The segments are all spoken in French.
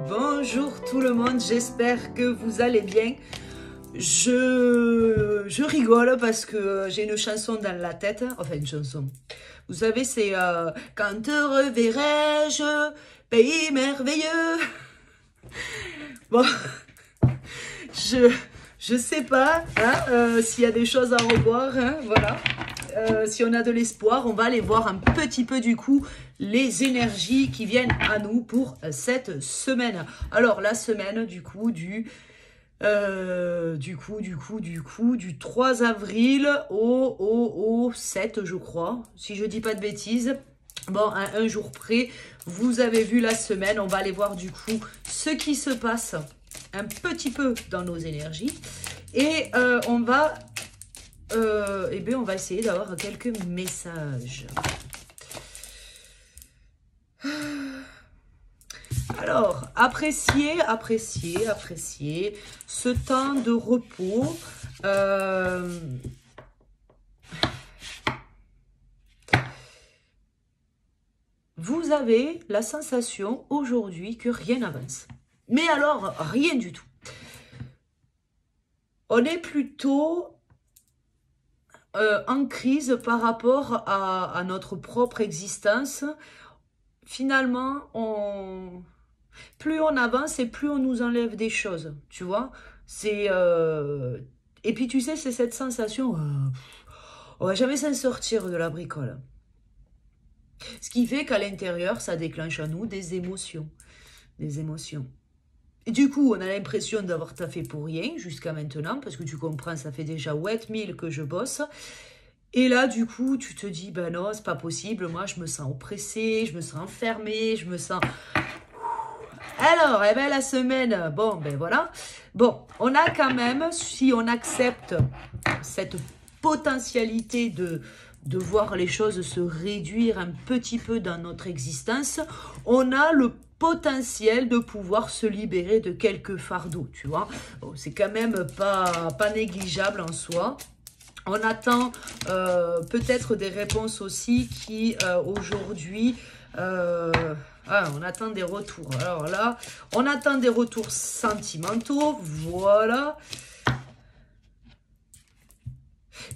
Bonjour tout le monde, j'espère que vous allez bien. Je rigole parce que j'ai une chanson dans la tête, enfin une chanson. Vous savez, c'est quand te reverrai-je, pays merveilleux. Bon, je sais pas hein, s'il y a des choses à revoir, hein, voilà. Si on a de l'espoir, on va aller voir un petit peu du coup les énergies qui viennent à nous pour cette semaine. Alors la semaine du coup du 3 avril au 7 je crois, si je dis pas de bêtises. Bon, à un jour près, vous avez vu la semaine. On va aller voir du coup ce qui se passe un petit peu dans nos énergies. Et on va essayer d'avoir quelques messages. Alors, appréciez ce temps de repos. Vous avez la sensation aujourd'hui que rien n'avance. Mais alors, rien du tout. On est plutôt en crise par rapport à notre propre existence. Finalement, plus on avance et plus on nous enlève des choses, tu vois. Et puis tu sais, c'est cette sensation, on va jamais s'en sortir de la bricole. Ce qui fait qu'à l'intérieur, ça déclenche en nous des émotions. Des émotions. Et du coup, on a l'impression d'avoir taffé pour rien jusqu'à maintenant, parce que tu comprends, ça fait déjà 8000 que je bosse. Et là, du coup, tu te dis, ben non, c'est pas possible, moi, je me sens oppressée, je me sens enfermée, je me sens... Alors, eh ben, la semaine, bon, ben voilà. Bon, on a quand même, si on accepte cette potentialité de voir les choses se réduire un petit peu dans notre existence, on a le potentiel de pouvoir se libérer de quelques fardeaux, tu vois. Bon, c'est quand même pas négligeable en soi. On attend peut-être des réponses aussi qui aujourd'hui... on attend des retours. Alors là, on attend des retours sentimentaux. Voilà.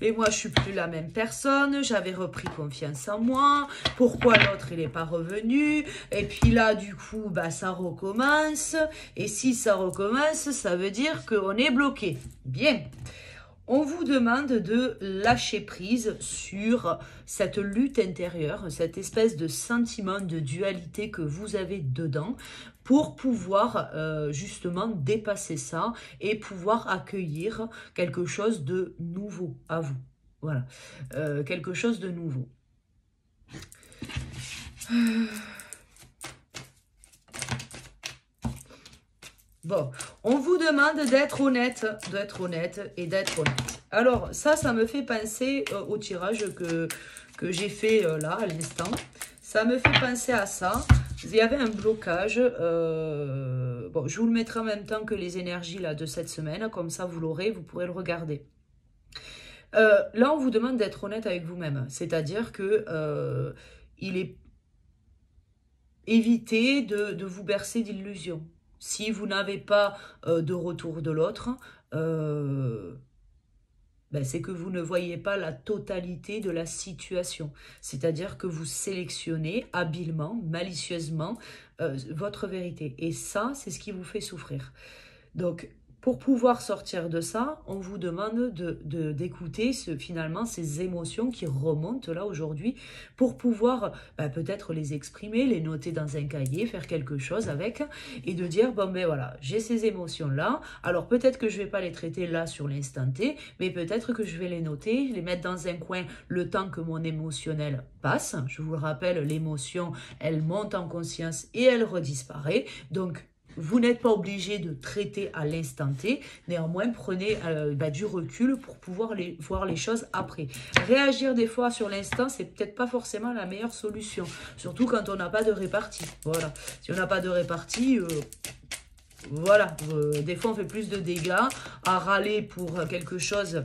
Mais moi, je suis plus la même personne. J'avais repris confiance en moi. Pourquoi l'autre, il n'est pas revenu? Et puis là, du coup, bah, ça recommence. Et si ça recommence, ça veut dire qu'on est bloqué. Bien. On vous demande de lâcher prise sur cette lutte intérieure, cette espèce de sentiment de dualité que vous avez dedans pour pouvoir justement dépasser ça et pouvoir accueillir quelque chose de nouveau à vous. Voilà, quelque chose de nouveau. Bon, on vous demande d'être honnête et d'être honnête. Alors, ça me fait penser au tirage que j'ai fait là, à l'instant. Ça me fait penser à ça. Il y avait un blocage. Bon, je vous le mettrai en même temps que les énergies là, de cette semaine. Comme ça, vous l'aurez, vous pourrez le regarder. Là, on vous demande d'être honnête avec vous-même. C'est-à-dire que il est évité de vous bercer d'illusions. Si vous n'avez pas de retour de l'autre, c'est que vous ne voyez pas la totalité de la situation. C'est-à-dire que vous sélectionnez habilement, malicieusement, votre vérité. Et ça, c'est ce qui vous fait souffrir. Donc, pour pouvoir sortir de ça, on vous demande d'écouter finalement ces émotions qui remontent là aujourd'hui pour pouvoir peut-être les exprimer, les noter dans un cahier, faire quelque chose avec et de dire, bon ben voilà, j'ai ces émotions-là, alors peut-être que je ne vais pas les traiter là sur l'instant T, mais peut-être que je vais les noter, les mettre dans un coin le temps que mon émotionnel passe. Je vous le rappelle, l'émotion, elle monte en conscience et elle redisparaît, donc vous n'êtes pas obligé de traiter à l'instant T, néanmoins prenez du recul pour pouvoir voir les choses après. Réagir des fois sur l'instant, c'est peut-être pas forcément la meilleure solution, surtout quand on n'a pas de répartie. Voilà, si on n'a pas de répartie, voilà, des fois on fait plus de dégâts à râler pour quelque chose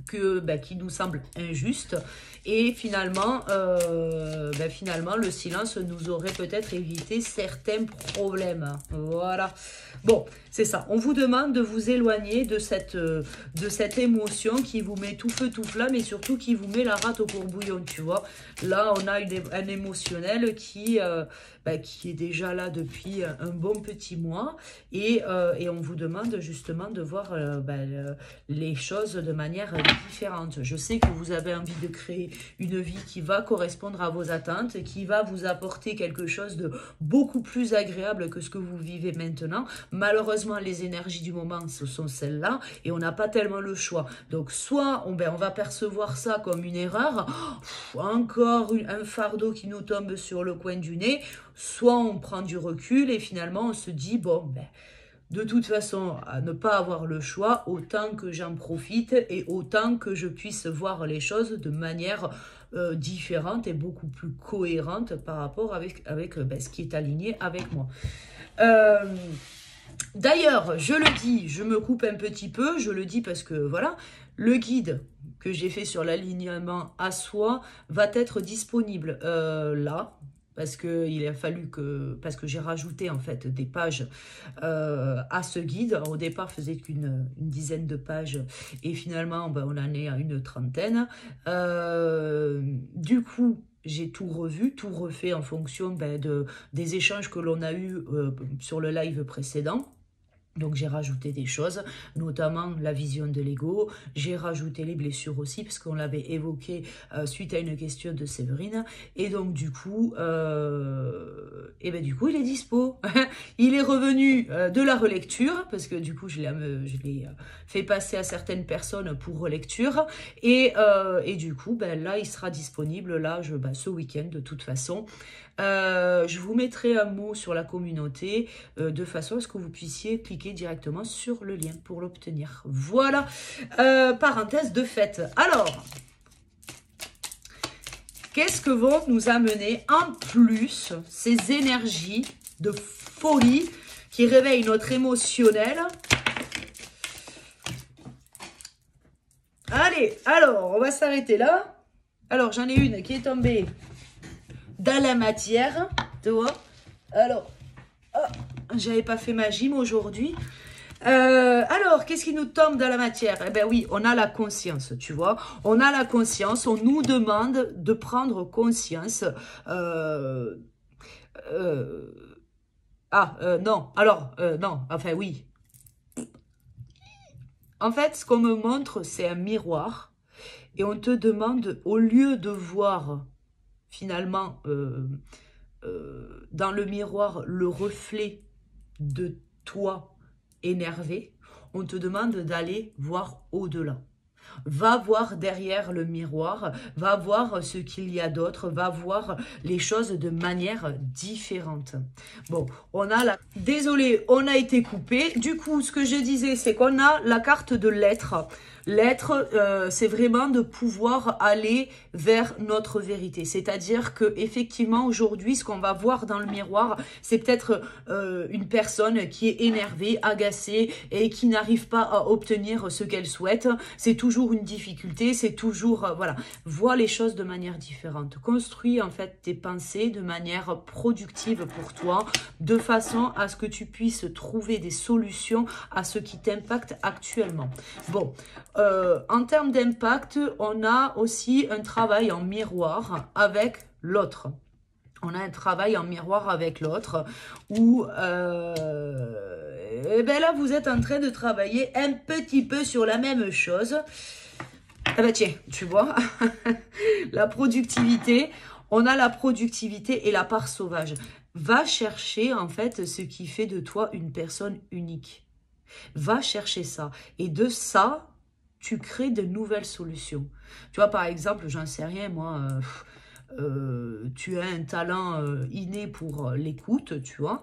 qui nous semble injuste Et finalement, finalement, le silence nous aurait peut-être évité certains problèmes. Voilà. Bon, c'est ça. On vous demande de vous éloigner de cette émotion qui vous met tout feu, tout flamme et surtout qui vous met la rate au courbouillon, tu vois. Là, on a un émotionnel qui est déjà là depuis un bon petit mois et on vous demande justement de voir les choses de manière différente. Je sais que vous avez envie de créer une vie qui va correspondre à vos attentes, qui va vous apporter quelque chose de beaucoup plus agréable que ce que vous vivez maintenant. Malheureusement, les énergies du moment, ce sont celles-là et on n'a pas tellement le choix. Donc, soit on va percevoir ça comme une erreur, encore un fardeau qui nous tombe sur le coin du nez, soit on prend du recul et finalement on se dit, bon, de toute façon, à ne pas avoir le choix, autant que j'en profite et autant que je puisse voir les choses de manière différente et beaucoup plus cohérente par rapport avec ce qui est aligné avec moi. D'ailleurs, je le dis, je me coupe un petit peu, je le dis parce que voilà, le guide que j'ai fait sur l'alignement à soi va être disponible là. Parce que j'ai rajouté en fait des pages à ce guide. Alors, au départ, faisait qu'une dizaine de pages et finalement, on en est à une trentaine. Du coup, j'ai tout revu, tout refait en fonction des échanges que l'on a eus sur le live précédent. Donc j'ai rajouté des choses, notamment la vision de l'ego, j'ai rajouté les blessures aussi, parce qu'on l'avait évoqué suite à une question de Séverine, et donc du coup, il est dispo. Il est revenu de la relecture, parce que du coup je l'ai fait passer à certaines personnes pour relecture, et du coup, là il sera disponible là, ce week-end de toute façon. Je vous mettrai un mot sur la communauté de façon à ce que vous puissiez cliquer directement sur le lien pour l'obtenir. Voilà, parenthèse de fait. Alors, qu'est-ce que vont nous amener en plus ces énergies de folie qui réveillent notre émotionnel? Allez, alors, on va s'arrêter là. Alors, j'en ai une qui est tombée dans la matière, tu vois. Alors, j'avais pas fait ma gym aujourd'hui. Alors, qu'est-ce qui nous tombe dans la matière? Eh bien oui, on a la conscience, tu vois. On a la conscience, on nous demande de prendre conscience. Non, non, enfin oui. En fait, ce qu'on me montre, c'est un miroir. Et on te demande, au lieu de voir finalement dans le miroir le reflet de toi énervé, on te demande d'aller voir au-delà. Va voir derrière le miroir, va voir ce qu'il y a d'autre, va voir les choses de manière différente. Bon, on a la... Désolé, on a été coupé. Du coup, ce que je disais, c'est qu'on a la carte de l'être. L'être, c'est vraiment de pouvoir aller vers notre vérité. C'est-à-dire que effectivement aujourd'hui, ce qu'on va voir dans le miroir, c'est peut-être une personne qui est énervée, agacée et qui n'arrive pas à obtenir ce qu'elle souhaite. C'est toujours une difficulté, c'est toujours... voilà, vois les choses de manière différente. Construis en fait tes pensées de manière productive pour toi, de façon à ce que tu puisses trouver des solutions à ce qui t'impacte actuellement. Bon, en termes d'impact, on a aussi un travail en miroir avec l'autre. On a un travail en miroir avec l'autre où là, vous êtes en train de travailler un petit peu sur la même chose. Ah bah tiens, tu vois, la productivité, on a la productivité et la part sauvage. Va chercher en fait ce qui fait de toi une personne unique. Va chercher ça. Et de ça, tu crées de nouvelles solutions. Tu vois, par exemple, j'en sais rien, moi, tu as un talent inné pour l'écoute, tu vois,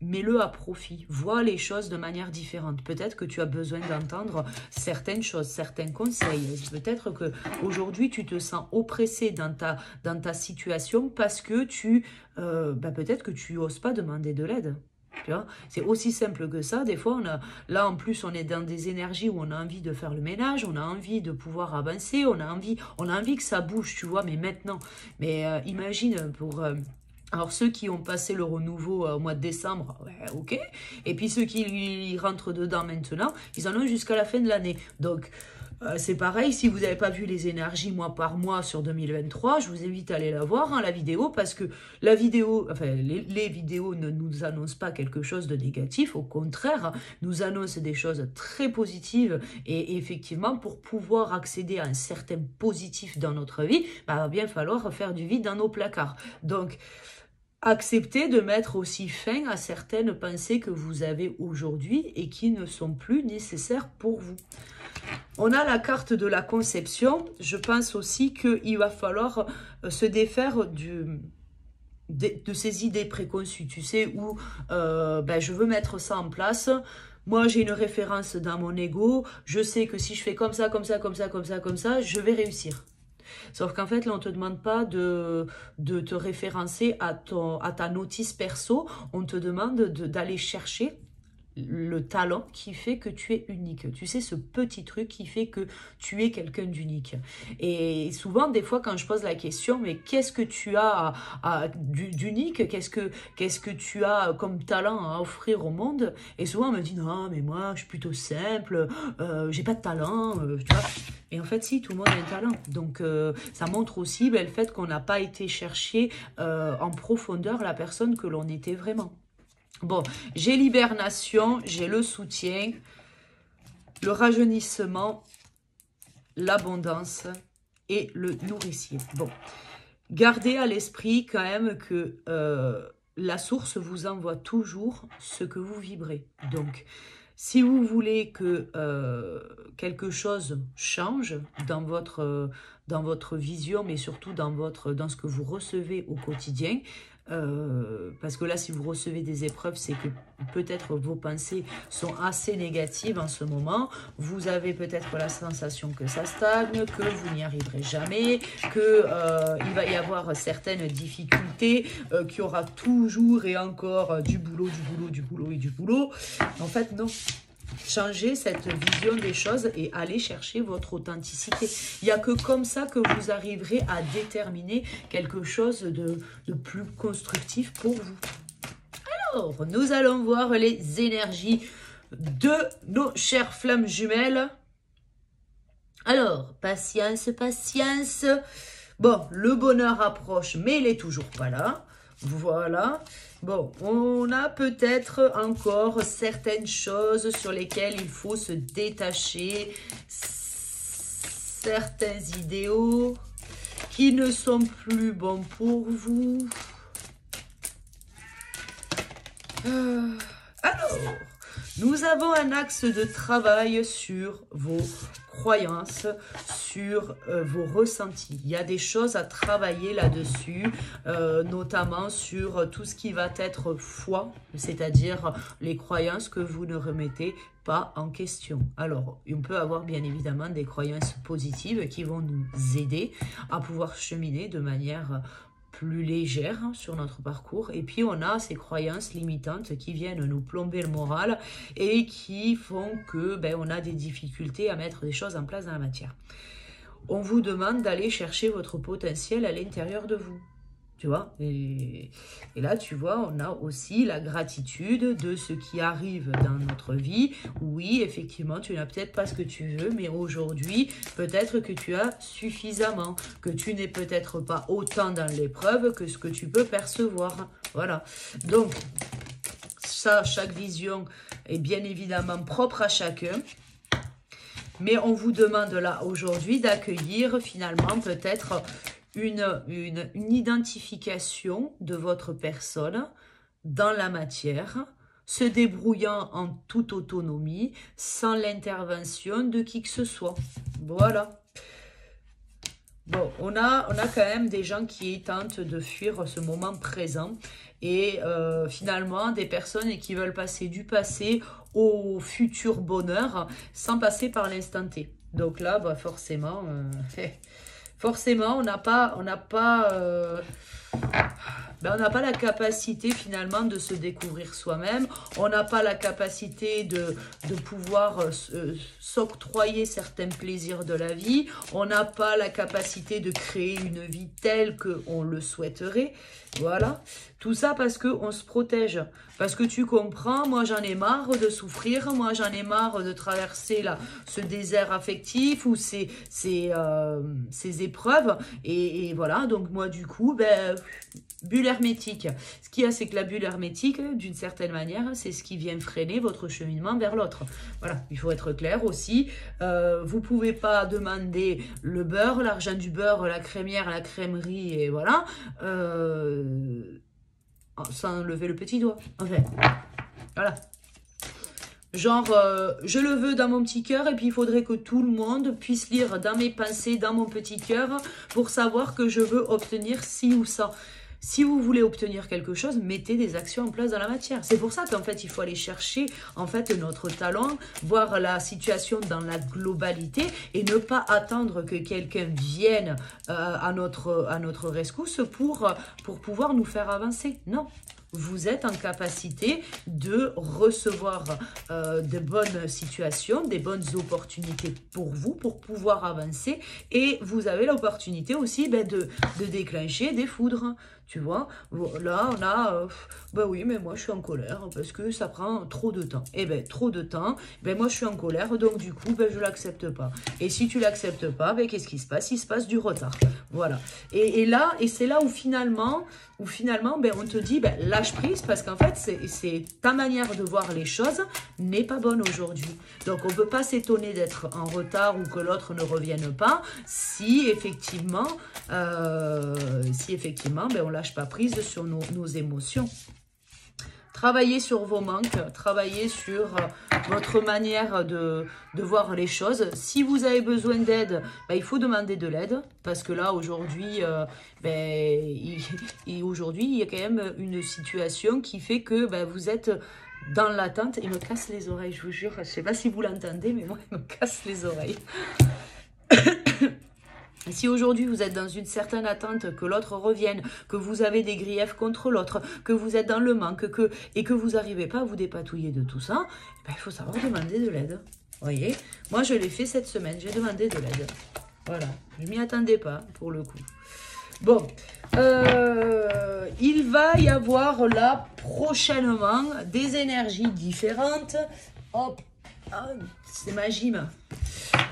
mets-le à profit. Vois les choses de manière différente. Peut-être que tu as besoin d'entendre certaines choses, certains conseils. Peut-être qu'aujourd'hui, tu te sens oppressé dans ta situation parce que peut-être que tu n'oses pas demander de l'aide. Tu vois, c'est aussi simple que ça. Des fois, là, en plus, on est dans des énergies où on a envie de faire le ménage, on a envie de pouvoir avancer, on a envie que ça bouge, tu vois, mais maintenant. Mais imagine pour... alors, ceux qui ont passé le renouveau au mois de décembre, ouais, ok. Et puis, ceux qui rentrent dedans maintenant, ils en ont jusqu'à la fin de l'année. Donc, c'est pareil, si vous n'avez pas vu les énergies mois par mois sur 2023, je vous invite à aller la voir, hein, la vidéo, parce que la vidéo, enfin, les vidéos ne nous annoncent pas quelque chose de négatif, au contraire, nous annoncent des choses très positives, et effectivement, pour pouvoir accéder à un certain positif dans notre vie, bah, il va bien falloir faire du vide dans nos placards. Donc, acceptez de mettre aussi fin à certaines pensées que vous avez aujourd'hui et qui ne sont plus nécessaires pour vous. On a la carte de la conception. Je pense aussi qu'il va falloir se défaire de ces idées préconçues, tu sais, où ben, je veux mettre ça en place. Moi, j'ai une référence dans mon ego. Je sais que si je fais comme ça, comme ça, comme ça, comme ça, comme ça, je vais réussir. Sauf qu'en fait, là, on ne te demande pas de te référencer à ta notice perso. On te demande d'aller chercher le talent qui fait que tu es unique. Tu sais, ce petit truc qui fait que tu es quelqu'un d'unique. Et souvent, des fois, quand je pose la question, mais qu'est-ce que tu as d'unique? Qu'est-ce que tu as comme talent à offrir au monde? Et souvent, on me dit, non, mais moi, je suis plutôt simple, j'ai pas de talent, tu vois. Et en fait, si, tout le monde a un talent. Donc, ça montre aussi le fait qu'on n'a pas été chercher en profondeur la personne que l'on était vraiment. Bon, j'ai l'hibernation, j'ai le soutien, le rajeunissement, l'abondance et le nourricier. Bon, gardez à l'esprit quand même que la source vous envoie toujours ce que vous vibrez. Donc, si vous voulez que quelque chose change dans votre vision, mais surtout dans ce que vous recevez au quotidien, parce que là, si vous recevez des épreuves, c'est que peut-être vos pensées sont assez négatives en ce moment. Vous avez peut-être la sensation que ça stagne, que vous n'y arriverez jamais, qu'il va y avoir certaines difficultés, qu'il y aura toujours et encore du boulot, du boulot, du boulot et du boulot. En fait, non. Changez cette vision des choses et allez chercher votre authenticité. Il n'y a que comme ça que vous arriverez à déterminer quelque chose de plus constructif pour vous. Alors, nous allons voir les énergies de nos chères flammes jumelles. Alors, patience, patience. Bon, le bonheur approche, mais il n'est toujours pas là. Voilà. Bon, on a peut-être encore certaines choses sur lesquelles il faut se détacher. Certains idéaux qui ne sont plus bons pour vous. Alors, nous avons un axe de travail sur vos croyances, sur vos ressentis. Il y a des choses à travailler là-dessus, notamment sur tout ce qui va être foi, c'est-à-dire les croyances que vous ne remettez pas en question. Alors, on peut avoir bien évidemment des croyances positives qui vont nous aider à pouvoir cheminer de manière plus légère sur notre parcours. Et puis, on a ces croyances limitantes qui viennent nous plomber le moral et qui font que on a des difficultés à mettre des choses en place dans la matière. On vous demande d'aller chercher votre potentiel à l'intérieur de vous. Tu vois, et là, tu vois, on a aussi la gratitude de ce qui arrive dans notre vie. Oui, effectivement, tu n'as peut-être pas ce que tu veux, mais aujourd'hui, peut-être que tu as suffisamment, que tu n'es peut-être pas autant dans l'épreuve que ce que tu peux percevoir. Voilà. Donc, ça, chaque vision est bien évidemment propre à chacun. Mais on vous demande là, aujourd'hui, d'accueillir finalement peut-être une identification de votre personne dans la matière, se débrouillant en toute autonomie, sans l'intervention de qui que ce soit. Voilà. Bon, on a quand même des gens qui tentent de fuir ce moment présent et finalement des personnes qui veulent passer du passé au futur bonheur sans passer par l'instant T. Donc là, forcément... Forcément, on n'a pas Ben, on n'a pas la capacité finalement de se découvrir soi-même, on n'a pas la capacité de pouvoir s'octroyer certains plaisirs de la vie, on n'a pas la capacité de créer une vie telle qu'on le souhaiterait, voilà. Tout ça parce qu'on se protège, parce que tu comprends, moi j'en ai marre de souffrir, moi j'en ai marre de traverser là, ce désert affectif ou ces épreuves, et voilà, donc moi du coup, ben... bulle hermétique. Ce qu'il y a, c'est que la bulle hermétique, d'une certaine manière, c'est ce qui vient freiner votre cheminement vers l'autre. Voilà, il faut être clair aussi. Vous ne pouvez pas demander le beurre, l'argent du beurre, la crémière, la crèmerie, et voilà, sans lever le petit doigt. Enfin, voilà. Genre, je le veux dans mon petit cœur et puis il faudrait que tout le monde puisse lire dans mes pensées, dans mon petit cœur, pour savoir que je veux obtenir ci ou ça. Si vous voulez obtenir quelque chose, mettez des actions en place dans la matière. C'est pour ça qu'en fait, il faut aller chercher en fait notre talent, voir la situation dans la globalité et ne pas attendre que quelqu'un vienne à notre rescousse pour pouvoir nous faire avancer. Non. Vous êtes en capacité de recevoir de bonnes situations, des bonnes opportunités pour vous, pour pouvoir avancer. Et vous avez l'opportunité aussi de déclencher des foudres. Tu vois, là, on a, bah oui, mais moi, je suis en colère parce que ça prend trop de temps. Eh bien, trop de temps, ben moi, je suis en colère, donc du coup, ben, je ne l'accepte pas. Et si tu ne l'acceptes pas, ben, qu'est-ce qui se passe? Il se passe du retard. Voilà. Et c'est là où finalement ben, on te dit, ben, lâche prise, parce qu'en fait, c'est ta manière de voir les choses n'est pas bonne aujourd'hui. Donc, on ne peut pas s'étonner d'être en retard ou que l'autre ne revienne pas si effectivement, ben, on lâche pas prise sur nos émotions. Travaillez sur vos manques, travaillez sur votre manière de voir les choses. Si vous avez besoin d'aide, ben, il faut demander de l'aide. Parce que là, aujourd'hui, aujourd'hui, il y a quand même une situation qui fait que ben, vous êtes dans l'attente. Il me casse les oreilles, je vous jure. Je ne sais pas si vous l'entendez, mais moi, il me casse les oreilles. Si aujourd'hui vous êtes dans une certaine attente que l'autre revienne, que vous avez des griefs contre l'autre, que vous êtes dans le manque et que vous n'arrivez pas à vous dépatouiller de tout ça, ben, il faut savoir demander de l'aide. Vous voyez, moi je l'ai fait cette semaine, j'ai demandé de l'aide. Voilà, je ne m'y attendais pas pour le coup. Bon, il va y avoir là prochainement des énergies différentes. Hop, c'est ma gym.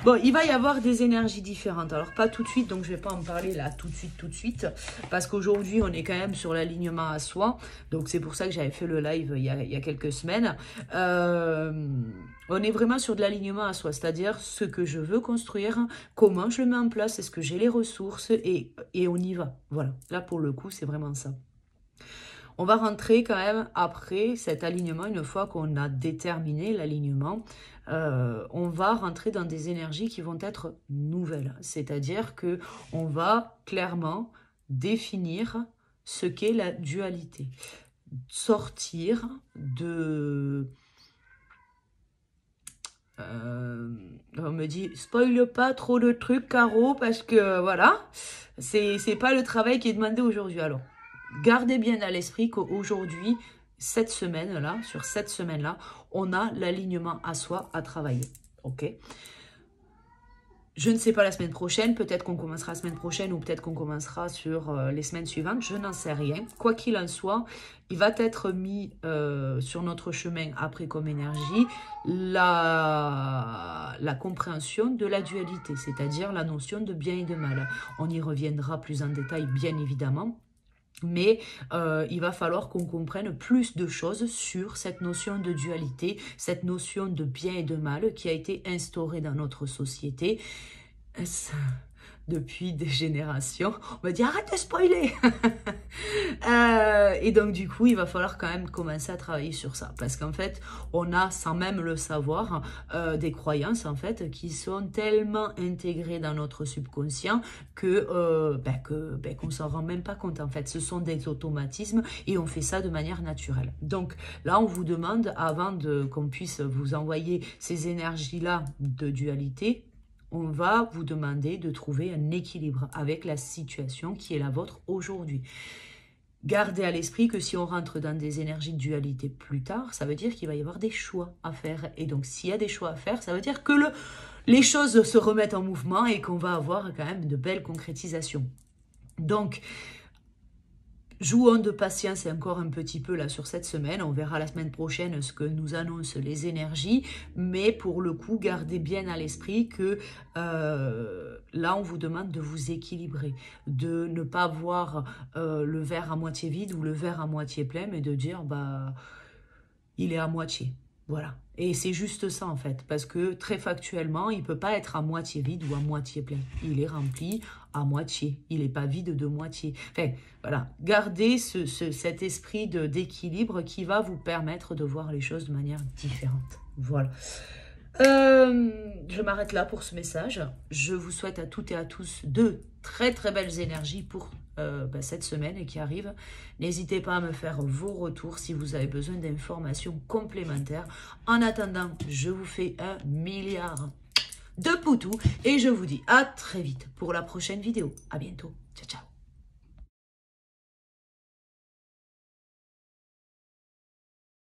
Bon, il va y avoir des énergies différentes. Alors, pas tout de suite, donc je ne vais pas en parler là tout de suite. Parce qu'aujourd'hui, on est quand même sur l'alignement à soi. Donc, c'est pour ça que j'avais fait le live il y a quelques semaines. On est vraiment sur de l'alignement à soi. C'est-à-dire ce que je veux construire, comment je le mets en place, est-ce que j'ai les ressources et on y va. Voilà, là pour le coup, c'est vraiment ça. On va rentrer quand même après cet alignement, une fois qu'on a déterminé l'alignement, on va rentrer dans des énergies qui vont être nouvelles. C'est-à-dire qu'on va clairement définir ce qu'est la dualité. Sortir de... on me dit, spoil pas trop le truc, Caro, parce que voilà, c'est pas le travail qui est demandé aujourd'hui. Alors, gardez bien à l'esprit qu'aujourd'hui, cette semaine-là, sur cette semaine-là, on a l'alignement à soi à travailler. Ok? Je ne sais pas la semaine prochaine, peut-être qu'on commencera la semaine prochaine ou peut-être qu'on commencera sur les semaines suivantes, je n'en sais rien. Quoi qu'il en soit, il va être mis sur notre chemin après comme énergie la compréhension de la dualité, c'est-à-dire la notion de bien et de mal. On y reviendra plus en détail, bien évidemment. Mais il va falloir qu'on comprenne plus de choses sur cette notion de dualité, cette notion de bien et de mal qui a été instaurée dans notre société depuis des générations. On va dire arrête de spoiler. Et donc du coup il va falloir quand même commencer à travailler sur ça, parce qu'en fait on a, sans même le savoir, des croyances en fait qui sont tellement intégrées dans notre subconscient qu'on s'en rend même pas compte. En fait ce sont des automatismes et on fait ça de manière naturelle. Donc là on vous demande, avant qu'on puisse vous envoyer ces énergies là de dualité, on va vous demander de trouver un équilibre avec la situation qui est la vôtre aujourd'hui. Gardez à l'esprit que si on rentre dans des énergies de dualité plus tard, ça veut dire qu'il va y avoir des choix à faire. Et donc, s'il y a des choix à faire, ça veut dire que les choses se remettent en mouvement et qu'on va avoir quand même de belles concrétisations. Donc, jouons de patience encore un petit peu là sur cette semaine. On verra la semaine prochaine ce que nous annoncent les énergies. Mais pour le coup, gardez bien à l'esprit que là, on vous demande de vous équilibrer. De ne pas voir le verre à moitié vide ou le verre à moitié plein, mais de dire, bah, il est à moitié. Voilà. Et c'est juste ça en fait, parce que très factuellement, il ne peut pas être à moitié vide ou à moitié plein. Il est rempli à moitié, il n'est pas vide de moitié. Enfin, voilà, gardez cet esprit d'équilibre qui va vous permettre de voir les choses de manière différente. Voilà. Je m'arrête là pour ce message. Je vous souhaite à toutes et à tous de très très belles énergies pour cette semaine qui arrive. N'hésitez pas à me faire vos retours si vous avez besoin d'informations complémentaires. En attendant, je vous fais 1 milliard de poutous et je vous dis à très vite pour la prochaine vidéo. À bientôt. Ciao, ciao.